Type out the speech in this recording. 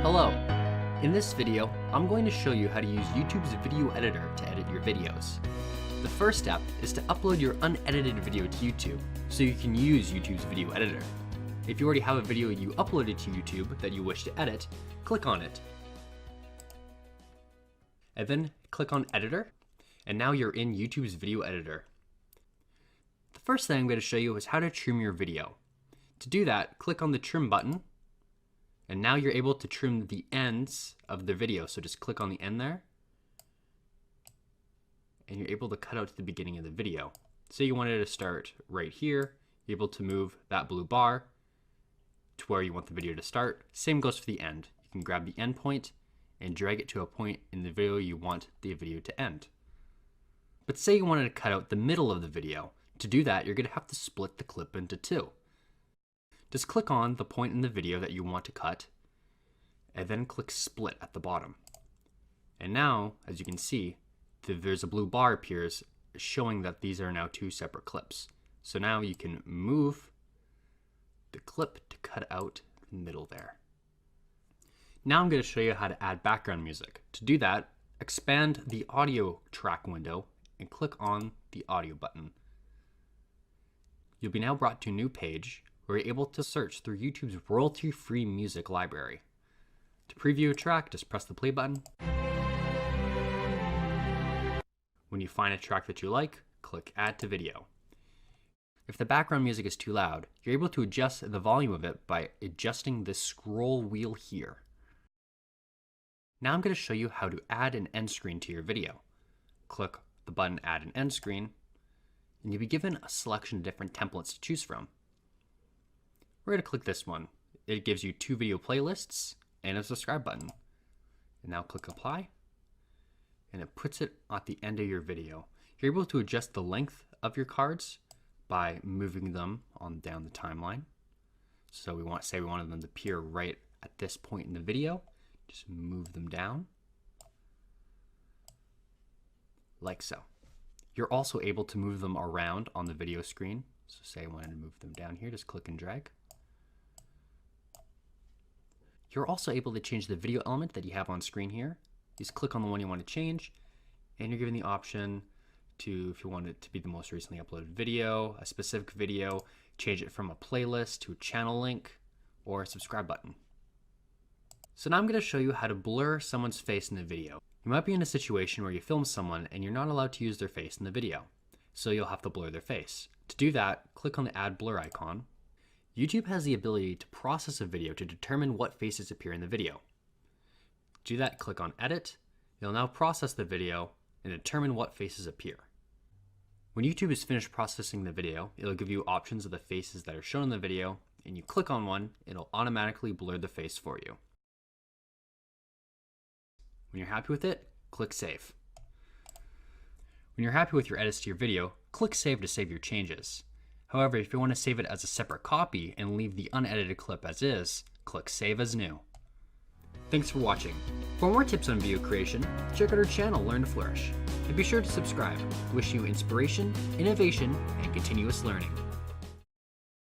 Hello! In this video, I'm going to show you how to use YouTube's video editor to edit your videos. The first step is to upload your unedited video to YouTube so you can use YouTube's video editor. If you already have a video you uploaded to YouTube that you wish to edit, click on it. And then click on Editor, and now you're in YouTube's video editor. The first thing I'm going to show you is how to trim your video. To do that, click on the trim button, and now you're able to trim the ends of the video. So just click on the end there, and you're able to cut out to the beginning of the video. Say you wanted to start right here, you're able to move that blue bar to where you want the video to start. Same goes for the end. You can grab the end point and drag it to a point in the video you want the video to end. But say you wanted to cut out the middle of the video. To do that, you're going to have to split the clip into two. Just click on the point in the video that you want to cut, and then click split at the bottom. And now, as you can see, there's a blue bar appears showing that these are now two separate clips. So now you can move the clip to cut out the middle there. Now I'm going to show you how to add background music. To do that, expand the audio track window and click on the audio button. You'll be now brought to a new page where you're able to search through YouTube's royalty-free music library. To preview a track, just press the play button. When you find a track that you like, click Add to Video. If the background music is too loud, you're able to adjust the volume of it by adjusting this scroll wheel here. Now I'm going to show you how to add an end screen to your video. Click the button Add an End Screen, and you'll be given a selection of different templates to choose from. We're going to click this one. It gives you 2 video playlists and a subscribe button. And now click Apply, and it puts it at the end of your video. You're able to adjust the length of your cards by moving them on down the timeline. So we wanted them to appear right at this point in the video. Just move them down, like so. You're also able to move them around on the video screen. So say I wanted to move them down here, just click and drag. You're also able to change the video element that you have on screen here. Just click on the one you want to change, and you're given the option to, if you want it to be the most recently uploaded video, a specific video, change it from a playlist to a channel link, or a subscribe button. So now I'm going to show you how to blur someone's face in the video. You might be in a situation where you film someone and you're not allowed to use their face in the video, so you'll have to blur their face. To do that, click on the Add Blur icon. YouTube has the ability to process a video to determine what faces appear in the video. To do that, click on Edit. It'll now process the video and determine what faces appear. When YouTube is finished processing the video, it'll give you options of the faces that are shown in the video, and you click on one, it'll automatically blur the face for you. When you're happy with it, click Save. When you're happy with your edits to your video, click Save to save your changes. However, if you want to save it as a separate copy and leave the unedited clip as is, click Save as New. Thanks for watching. For more tips on video creation, check out our channel, Learn to Flourish. And be sure to subscribe. Wish you inspiration, innovation, and continuous learning.